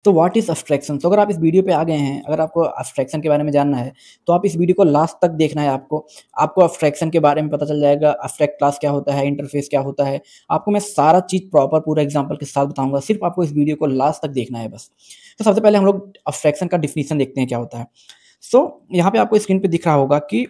तो what is abstraction? तो अगर आप इस वीडियो पे आ गए हैं, अगर आपको अब्स्ट्रैक्शन के बारे में जानना है, तो आप इस वीडियो को लास्ट तक देखना है आपको। आपको अब्स्ट्रैक्शन के बारे में पता चल जाएगा, एब्स्ट्रैक्ट क्लास क्या होता है, इंटरफ़ेस क्या होता है। आपको मैं सारा चीज़ प्रॉपर पूरा एग्ज़ाम्पल के साथ बताऊँगा, सिर्फ़ आपको इस वीडियो को लास्ट तक देखना है बस। तो सबसे पहले हम लोग अब्स्ट्रैक्शन का डेफिनिशन देखते हैं क्या होता है। यहाँ पे आपको स्क्रीन पे दिख रहा होगा कि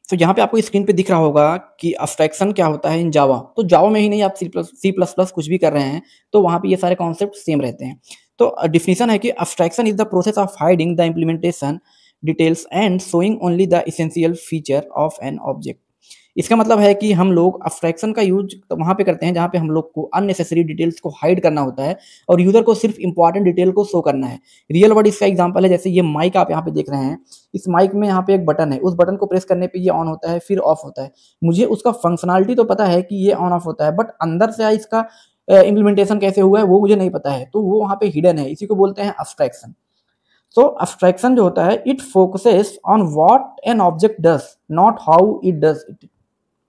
तो यहाँ पे आपको स्क्रीन पे दिख रहा होगा कि अब्स्ट्रैक्शन क्या होता है इन जावा। तो जावा में ही नहीं, आप सी प्लस प्लस कुछ भी कर रहे हैं, तो वहाँ पे ये सारे कॉन्सेप्ट सेम रहते हैं। तो डेफिनिशन है कि abstraction is the process of hiding the implementation details and showing only the essential feature of an object. इसका मतलब है कि हम लोग अब्स्ट्रैक्शन का यूज़ वहाँ पे करते हैं जहाँ पे हम लोग को अननेसेसरी डिटेल्स को हाइड करना होता है और यूज़र को सिर्फ़ इम्पोर्टेंट डिटेल को शो करना है। रियल वर्ल्ड इसका एग्ज़ाम्पल है, जैसे ये माइक आप यहाँ पे देख रहे हैं। इस माइक में यहाँ पे एक बटन है, उस बटन को प्रेस करने पे ये ऑन होता है, फिर ऑफ होता है। मुझे उसका फंक्शनैलिटी तो पता है कि ये ऑन ऑफ होता है, बट अंदर से इसका इम्प्लीमेंटेशन कैसे हुआ है वो मुझे नहीं पता है, तो वो वहाँ पे हिडन है। इसी को बोलते हैं अब्स्ट्रैक्शन। सो अब्स्ट्रैक्शन जो होता है, it focuses on what an object does, not how it does it.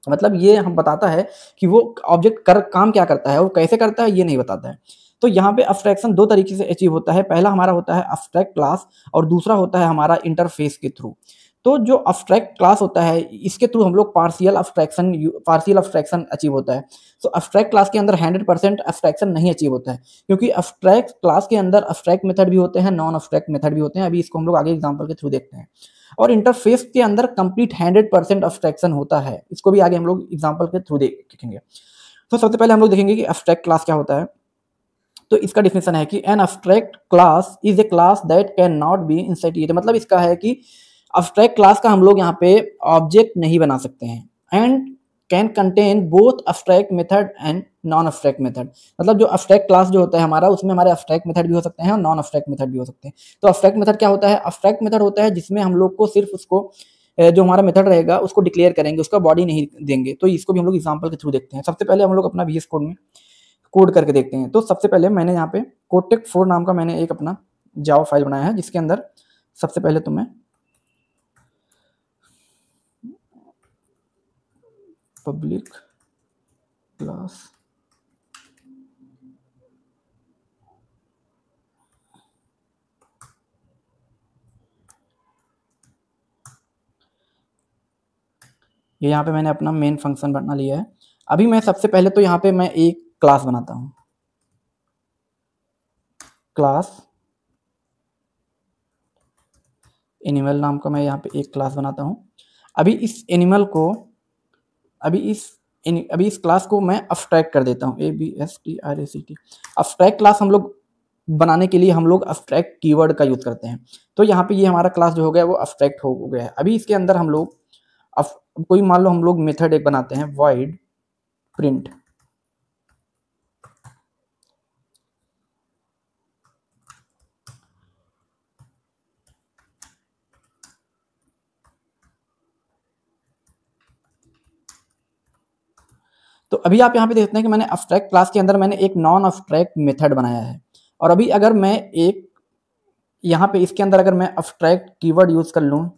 मतलब ये हम बताता है कि वो ऑब्जेक्ट कर काम क्या करता है और कैसे करता है, ये नहीं बताता है। तो यहाँ पे अब्स्ट्रैक्शन 2 तरीके से अचीव होता है। पहला हमारा होता है अब्स्ट्रैक्ट क्लास और दूसरा होता है हमारा इंटरफ़ेस के थ्रू। तो जो अब्स्ट्रैक्ट क्लास होता है, इसके थ्रू हम लोग पार्शियल अब्स्ट्रैक्शन अचीव होता है। तो अब्स्ट्रैक्ट क्लास के अंदर 100% अब्स्ट्रैक्शन नहीं अचीव होता है, क्योंकि अब्स्ट्रैक्ट क्लास के अंदर अब्स्ट्रैक्ट मेथड भी होते हैं, नॉन अब्स्ट्रैक्ट मेथड भी होते हैं। अभी इसको हम लोग आगे एग्ज़ाम्पल के थ्रू देखते हैं। और इंटरफ़ेस के अंदर कंप्लीट 100% अब्स्ट्रैक्शन होता है। इसको भी आगे हम लोग एग्ज़ाम्पल के थ्रू देखेंगे। तो सबसे पहले हम लोग देखेंगे कि अब्स्ट्रैक्ट क्लास क्या होता है। तो इसका डेफिनेशन है कि an abstract class is a class that can not be instantiated. मतलब इसका है कि अब्स्ट्रैक्ट क्लास का हम लोग यहाँ पे ऑब्जेक्ट नहीं बना सकते हैं, and can contain both abstract method and non abstract method. मतलब जो अब्स्ट्रैक्ट क्लास जो होता है हमारा, उसमें हमारे अब्स्ट्रैक्ट मेथड भी हो सकते हैं और नॉन अब्स्ट्रैक्ट मेथड भी हो सकते हैं। तो अब्स्ट्रैक्ट मेथड क्या होता है? अब्स्ट्रैक्ट मेथड होता है जिसमें हम लोग को सिर्फ उसको जो हमारा मेथड रहेगा उसको डिक्लेयर करेंगे, उसका बॉडी नहीं देंगे। तो इसको भी हम लोग एग्जाम्पल के थ्रू देखते हैं। सबसे पहले हम लोग अपना VS कोड में कोड करके देखते हैं। तो सबसे पहले मैंने यहाँ पे कोटेक 4 नाम का मैंने एक अपना जावा फाइल बनाया है, जिसके अंदर सबसे पहले तो मैं पब्लिक क्लास ये यहाँ पे मैंने अपना मेन फंक्शन बना लिया है। अभी मैं सबसे पहले तो यहाँ पे मैं एक क्लास बनाता हूँ, क्लास एनिमल नाम का मैं यहाँ पे एक क्लास बनाता हूँ। अभी इस एनिमल को अभी इस क्लास को मैं अब्स्ट्रैक्ट कर देता हूँ, ABSTRACT। अब्स्ट्रैक्ट क्लास हम लोग बनाने के लिए हम लोग अब्स्ट्रैक्ट कीवर्ड का यूज़ करते हैं। तो यहाँ पे ये हमारा क्लास जो हो गया वो अब्स्ट्रैक्ट हो गया है। अभी इसके अंदर हम लोग कोई मान लो हम लोग मेथड एक बनाते हैं, void print। तो अभी आप यहाँ पे देखते हैं कि मैंने अब्स्ट्रैक्ट क्लास के अंदर मैंने एक नॉन अब्स्ट्रैक्ट मेथड बनाया है। और अभी अगर मैं एक यहाँ पे इसके अंदर अगर मैं अब्स्ट्रैक्ट कीवर्ड यूज़ कर लूँ,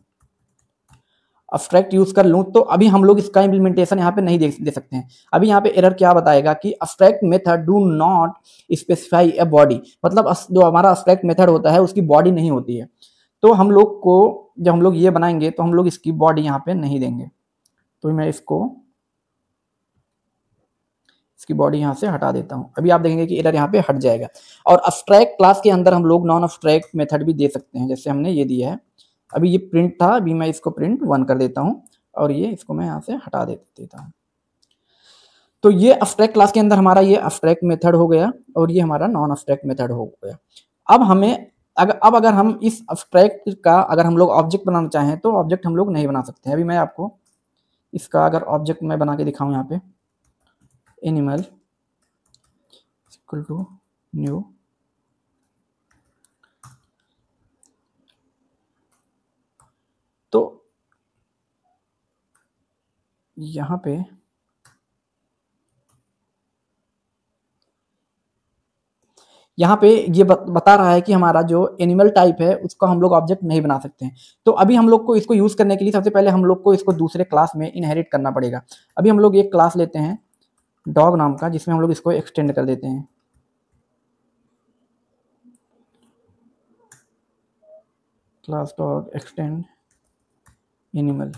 अब्स्ट्रैक्ट यूज़ कर लूँ, तो अभी हम लोग इसका इम्प्लीमेंटेशन यहाँ पे नहीं दे सकते हैं। अभी यहाँ पे एरर क्या बताएगा कि abstract method do not specify a body. मतलब जो हमारा अब्स्ट्रैक्ट मेथड होता है उसकी बॉडी नहीं होती है। तो हम लोग को जब हम लोग ये बनाएंगे तो हम लोग इसकी बॉडी यहाँ पे नहीं देंगे। तो मैं इसकी बॉडी यहाँ से हटा देता हूँ। अभी आप देखेंगे कि एरर यहाँ पे हट जाएगा। और अब्स्ट्रैक्ट क्लास के अंदर हम लोग नॉन अब्स्ट्रैक्ट मेथड भी दे सकते हैं, जैसे हमने ये दिया है। अभी ये प्रिंट था, अभी मैं इसको प्रिंट 1 कर देता हूँ और ये इसको मैं यहाँ से हटा देता हूँ। तो ये अब्स्ट्रैक्ट क्लास के अंदर हमारा ये अब्स्ट्रैक्ट मेथड हो गया और ये हमारा नॉन अब्स्ट्रैक्ट मेथड हो गया। अब हमें अगर हम इस अब्स्ट्रैक्ट का अगर हम लोग ऑब्जेक्ट बनाना चाहें तो ऑब्जेक्ट हम लोग नहीं बना सकते हैं। अभी मैं आपको इसका अगर ऑब्जेक्ट मैं बना के दिखाऊँ, यहाँ पे एनिमल इक्वल टू न्यू, तो यहाँ पे ये बता रहा है कि हमारा जो एनिमल टाइप है उसका हम लोग ऑब्जेक्ट नहीं बना सकते हैं। तो अभी हम लोग को इसको यूज़ करने के लिए सबसे पहले हम लोग को इसको दूसरे क्लास में इनहेरिट करना पड़ेगा। अभी हम लोग एक क्लास लेते हैं, डॉग नाम का, जिसमें हम लोग इसको एक्सटेंड कर देते हैं क्लास डॉग एक्सटेंड एनिमल।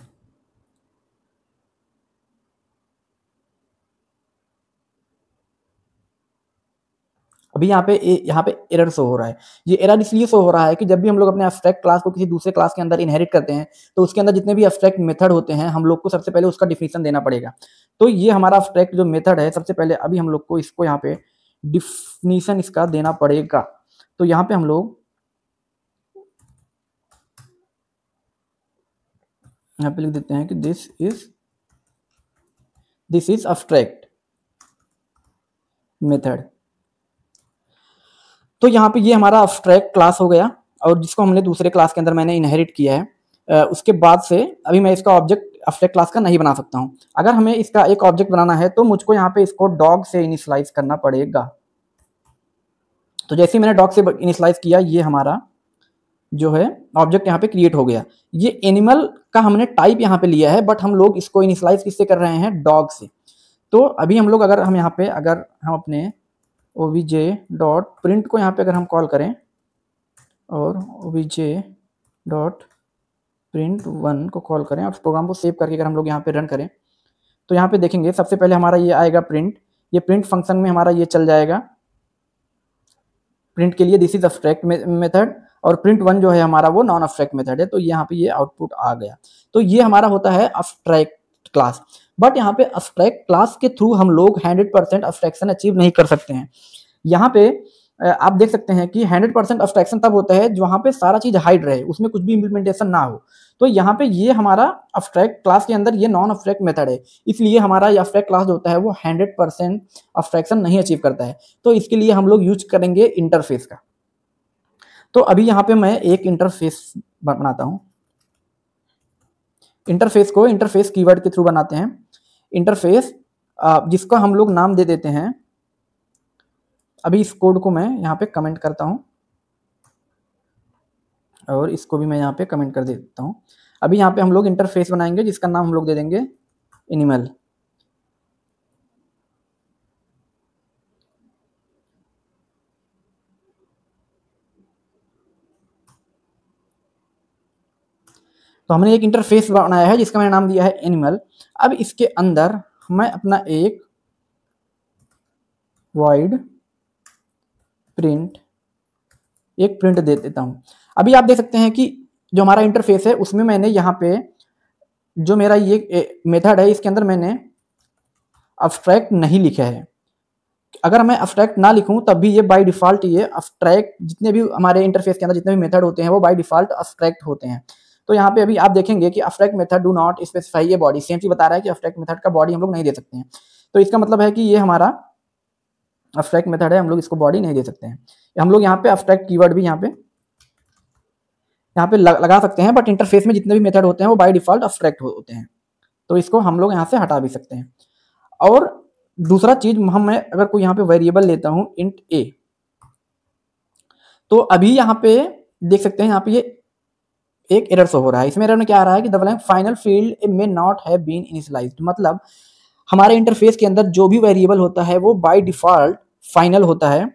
अभी यहाँ पे एरर शो हो रहा है। ये एरर इसलिए शो हो रहा है कि जब भी हम लोग अपने एब्स्ट्रैक्ट क्लास को किसी दूसरे क्लास के अंदर इनहेरिट करते हैं, तो उसके अंदर जितने भी एब्स्ट्रैक्ट मेथड होते हैं, हम लोग को सबसे पहले उसका डिफिनीशन देना पड़ेगा। तो ये हमारा एब्स्ट्रैक्ट जो मेथड है, सबसे पहले अभी हम लोग को इसको यहाँ पे डिफिनीशन इसका देना पड़ेगा। तो यहाँ पे हम लोग यहाँ पे लिख देते हैं कि दिस इज एब्स्ट्रैक्ट मेथड। तो यहाँ पे ये हमारा एब्स्ट्रैक्ट क्लास हो गया, और जिसको हमने दूसरे क्लास के अंदर मैंने इनहेरिट किया है। उसके बाद से अभी मैं इसका ऑब्जेक्ट एब्स्ट्रैक्ट क्लास का नहीं बना सकता हूँ। अगर हमें इसका एक ऑब्जेक्ट बनाना है तो मुझको यहाँ पे इसको डॉग से इनिशियलाइज करना पड़ेगा। तो जैसे ही मैंने डॉग से इनिशियलाइज किया, ये हमारा जो है ऑब्जेक्ट यहाँ पे क्रिएट हो गया। ये एनिमल का हमने टाइप यहाँ पे लिया है, बट हम लोग इसको इनिशियलाइज किससे कर रहे हैं? डॉग से। तो अभी हम लोग अगर हम अपने obj डॉट प्रिंट को यहाँ पे अगर हम कॉल करें और obj डॉट प्रिंट 1 को कॉल करें और प्रोग्राम को सेव करके अगर हम लोग यहाँ पे रन करें, तो यहाँ पे देखेंगे सबसे पहले हमारा ये आएगा प्रिंट। ये प्रिंट फंक्शन में हमारा ये चल जाएगा प्रिंट के लिए दिस इज एब्स्ट्रैक्ट मेथड, और प्रिंट 1 जो है हमारा वो नॉन एब्स्ट्रैक्ट मेथड है। तो यहाँ पे ये आउटपुट आ गया। तो ये हमारा होता है एब्स्ट्रैक्ट क्लास। बट यहाँ पे एब्स्ट्रैक्ट क्लास के थ्रू हम लोग 100% एब्स्ट्रैक्शन अचीव नहीं कर सकते हैं। यहाँ पे आप देख सकते हैं कि 100% एब्स्ट्रैक्शन तब होता है जहाँ पे सारा चीज हाइड रहे, उसमें कुछ भी इम्प्लीमेंटेशन ना हो। तो यहाँ पे ये हमारा एब्स्ट्रैक्ट क्लास के अंदर ये नॉन एब्स्ट्रैक्ट मेथड है, इसलिए हमारा ये एब्स्ट्रैक्ट क्लास जो होता है वो 100% एब्स्ट्रैक्शन नहीं अचीव करता है। तो इसके लिए हम लोग यूज करेंगे इंटरफेस का। तो अभी यहाँ पे मैं एक इंटरफेस बनाता हूँ। इंटरफेस को इंटरफेस कीवर्ड के थ्रू बनाते हैं। इंटरफेस जिसका हम लोग नाम दे देते हैं, अभी इस कोड को मैं यहाँ पे कमेंट करता हूँ और इसको भी मैं यहाँ पे कमेंट कर देता हूँ। अभी यहाँ पे हम लोग इंटरफेस बनाएंगे जिसका नाम हम लोग दे देंगे एनिमल। तो हमने एक इंटरफेस बनाया है जिसका मैंने नाम दिया है एनिमल। अब इसके अंदर मैं अपना एक void प्रिंट दे देता हूं। अभी आप देख सकते हैं कि जो हमारा इंटरफेस है उसमें मैंने यहाँ पे जो मेरा ये मेथड है इसके अंदर मैंने एब्स्ट्रैक्ट नहीं लिखा है। अगर मैं एब्स्ट्रैक्ट ना लिखूं तब भी ये बाय डिफॉल्ट ये एब्स्ट्रैक्ट, जितने भी हमारे इंटरफेस के अंदर जितने भी मेथड होते हैं वो बाय डिफॉल्ट एब्स्ट्रैक्ट होते हैं। तो यहाँ पे अभी आप देखेंगे कि abstract method do not specify ये बॉडी, सेम चीज बता रहा है कि एब्स्ट्रैक्ट मेथड का बॉडी हम लोग नहीं दे सकते हैं। तो इसका मतलब है कि ये हमारा एब्स्ट्रैक्ट मेथड है, हम लोग इसको बॉडी नहीं दे सकते हैं। हम लोग यहाँ पे एब्स्ट्रैक्ट कीवर्ड भी यहाँ पे लगा सकते हैं, बट इंटरफेस में जितने भी मेथड होते हैं वो बाय डिफॉल्ट एब्स्ट्रैक्ट होते हैं। तो इसको हम लोग यहाँ से हटा भी सकते हैं। और दूसरा चीज मैं अगर कोई यहाँ पे वेरिएबल लेता हूँ इंट a, तो अभी यहाँ पे देख सकते हैं यहाँ पे ये एक एरर शो हो रहा है। इसमें एरर में क्या आ रहा है कि the blank final field may not have been initialized. मतलब हमारे इंटरफेस के अंदर जो भी वेरिएबल होता है वो बाय डिफॉल्ट फाइनल होता है,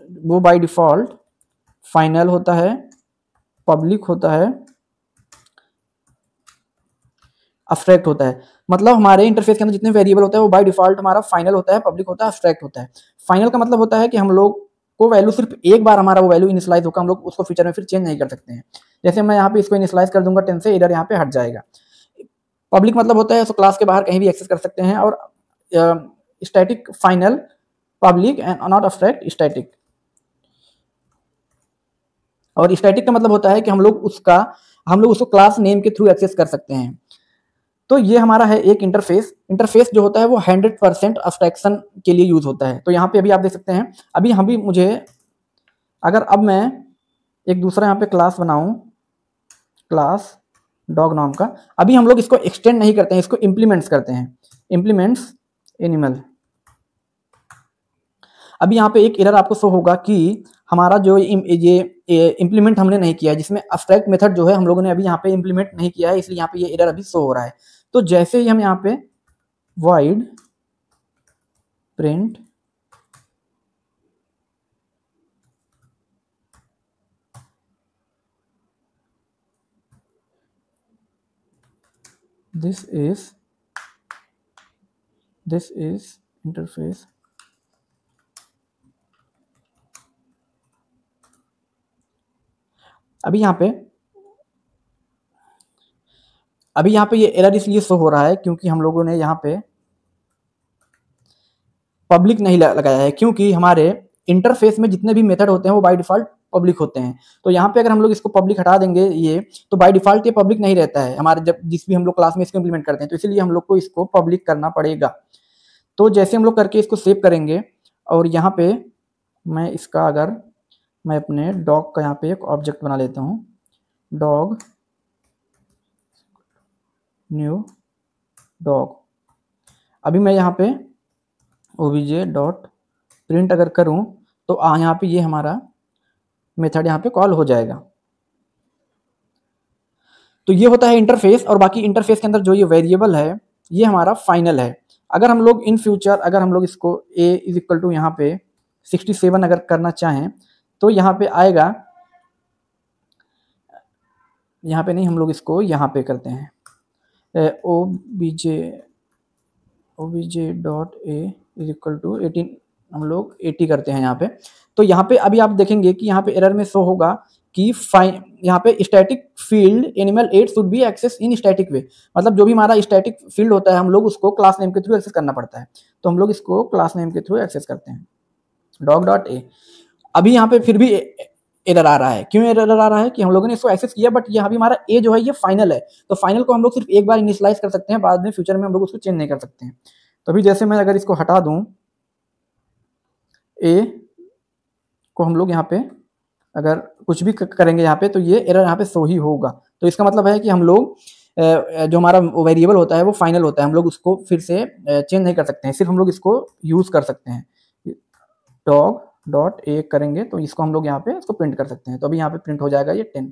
वो बाय डिफॉल्ट फाइनल होता है, पब्लिक होता है, एब्स्ट्रैक्ट होता है। मतलब हमारे इंटरफेस के अंदर जितने वेरिएबल होता है वो बाय डिफॉल्ट हमारा फाइनल होता है, पब्लिक होता है, एब्स्ट्रैक्ट होता है। फाइनल का मतलब होता है कि हम लोग को वैल्यू सिर्फ एक बार हमारा वो वैल्यू इनिशियलाइज होगा, हम लोग उसको फ्यूचर में फिर चेंज नहीं कर सकते हैं। जैसे मैं यहाँ पे इसको इनिशियलाइज कर दूंगा 10 से, इधर यहाँ पे हट जाएगा। पब्लिक मतलब होता है तो क्लास के बाहर कहीं भी एक्सेस कर सकते हैं, और static final public and not abstract static. और स्टैटिक का मतलब होता है कि हम लोग उसको क्लास नेम के थ्रू एक्सेस कर सकते हैं। तो ये हमारा है एक इंटरफेस। इंटरफेस जो होता है वो 100% एब्स्ट्रैक्शन के लिए यूज होता है। तो यहाँ पे अभी आप देख सकते हैं, अभी मुझे अगर अब मैं एक दूसरा यहाँ पे क्लास बनाऊं, क्लास डॉग नाम का, अभी हम लोग इसको एक्सटेंड नहीं करते हैं, इसको इम्प्लीमेंट्स करते हैं, इम्प्लीमेंट्स एनिमल। अभी यहाँ पे एक एरर आपको शो होगा कि हमारा जो ये इम्प्लीमेंट हमने नहीं किया है, जिसमें एब्स्ट्रैक्ट मेथड जो है हम लोगों ने अभी यहाँ पे इम्प्लीमेंट नहीं किया है, इसलिए यहाँ पे ये एरर अभी शो हो रहा है। तो जैसे ही हम यहाँ पे void print this is interface अभी यहाँ पे ये एरर इसलिए शो हो रहा है क्योंकि हम लोगों ने यहाँ पे पब्लिक नहीं लगाया है, क्योंकि हमारे इंटरफेस में जितने भी मेथड होते हैं वो बाय डिफॉल्ट पब्लिक होते हैं। तो यहाँ पे अगर हम लोग इसको पब्लिक हटा देंगे ये, तो बाय डिफॉल्ट ये पब्लिक नहीं रहता है हमारे जब जिस भी हम लोग क्लास में इसको इम्प्लीमेंट करते हैं, तो इसलिए हम लोग को इसको पब्लिक करना पड़ेगा। तो जैसे हम लोग करके इसको सेव करेंगे और यहाँ पे मैं अपने डॉग का यहाँ पे एक ऑब्जेक्ट बना लेता हूँ, डॉग न्यू डॉग। अभी मैं यहाँ पे obj.print अगर करूँ तो यहाँ पे ये हमारा मेथड यहाँ पे कॉल हो जाएगा। तो ये होता है इंटरफेस, और बाकी इंटरफेस के अंदर जो ये वेरिएबल है ये हमारा फाइनल है। अगर हम लोग इन फ्यूचर अगर हम लोग इसको a इज इक्वल टू यहाँ पे 67 अगर करना चाहें तो यहाँ पे आएगा, यहाँ पे नहीं, हम लोग इसको यहाँ पे करते हैं obj.a इज इक्वल टू 18, हम लोग 80 करते हैं यहाँ पे। तो यहाँ पे अभी आप देखेंगे कि यहाँ पे एरर में शो होगा कि यहाँ पे static field animal 8 should be access in static way, मतलब जो भी हमारा स्टैटिक फील्ड होता है हम लोग उसको क्लास नेम के थ्रू एक्सेस करना पड़ता है। तो हम लोग इसको क्लास नेम के थ्रू एक्सेस करते हैं dog.a। अभी यहाँ पे फिर भी एरर आ रहा है। क्यों एरर आ रहा है कि हम लोगों ने इसको एक्सेस किया बट यहाँ भी हमारा ए जो है ये फाइनल है, तो फाइनल को हम लोग सिर्फ एक बार इनिशियलाइज कर सकते हैं, बाद में फ्यूचर में हम लोग उसको चेंज नहीं कर सकते हैं। तो अभी जैसे मैं अगर इसको हटा दूं, ए को हम लोग यहाँ पे अगर कुछ भी करेंगे यहाँ पे तो ये एरर यहाँ पे शो ही होगा। तो इसका मतलब है कि हम लोग जो हमारा वेरिएबल होता है वो फाइनल होता है, हम लोग उसको फिर से चेंज नहीं कर सकते हैं, सिर्फ हम लोग इसको यूज कर सकते हैं। dog.a करेंगे तो इसको हम लोग यहाँ पे इसको प्रिंट कर सकते हैं। तो अभी यहाँ पे प्रिंट हो जाएगा ये 10,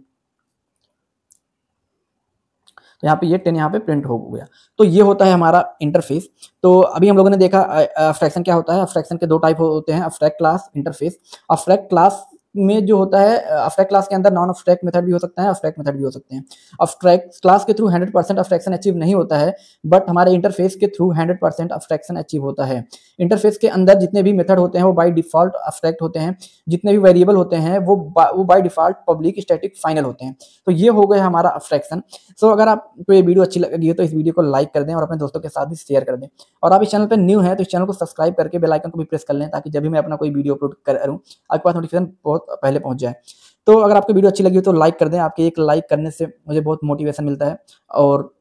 तो यहाँ पे ये 10 यहाँ पे प्रिंट हो गया। तो ये होता है हमारा इंटरफेस। तो अभी हम लोगों ने देखा अब्स्ट्रैक्शन क्या होता है। अब्स्ट्रैक्शन के दो टाइप होते हैं, abstract class, interface. Abstract class में जो होता है, अब्स्ट्रैक्ट क्लास के अंदर नॉन अब्स्ट्रैक्ट मेथड भी हो सकता है, अब्स्ट्रैक्ट मेथड भी हो सकते हैं। अब्स्ट्रैक्ट क्लास के थ्रू 100% अब्स्ट्रैक्शन अचीव नहीं होता है, बट हमारे इंटरफेस के थ्रू 100% अब्स्ट्रैक्शन अचीव होता है। इंटरफेस के अंदर जितने भी मेथड होते हैं वो बाय डिफॉल्ट अब्स्ट्रैक्ट होते हैं, जितने भी वेरिएबल होते हैं वो by default public, static, final होते हैं। तो ये हो गया हमारा अब्स्ट्रैक्शन। सो अगर आपको ये वीडियो अच्छी लगी है तो इस वीडियो को लाइक कर दें और अपने दोस्तों के साथ भी शेयर कर दें, और आप इस चैनल पर न्यू हैं तो इस चैनल को सब्सक्राइब करके बेल आइकन को भी प्रेस कर लें, ताकि जब भी मैं अपना कोई वीडियो अपलोड करूँ आपके पास नोटिफिकेशन बहुत पहले पहुंच जाए। तो अगर आपको वीडियो अच्छी लगी हो तो लाइक कर दें, आपके एक लाइक करने से मुझे बहुत मोटिवेशन मिलता है, और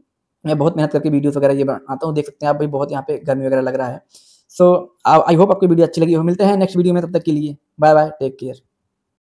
मैं बहुत मेहनत करके वीडियोस वगैरह ये बनाता हूँ। देख सकते हैं आप भाई, बहुत यहाँ पे गर्मी वगैरह लग रहा है। सो आई होप आपको वीडियो अच्छी लगी हो। मिलते हैं नेक्स्ट वीडियो में, तब तक के लिए बाय बाय, टेक केयर।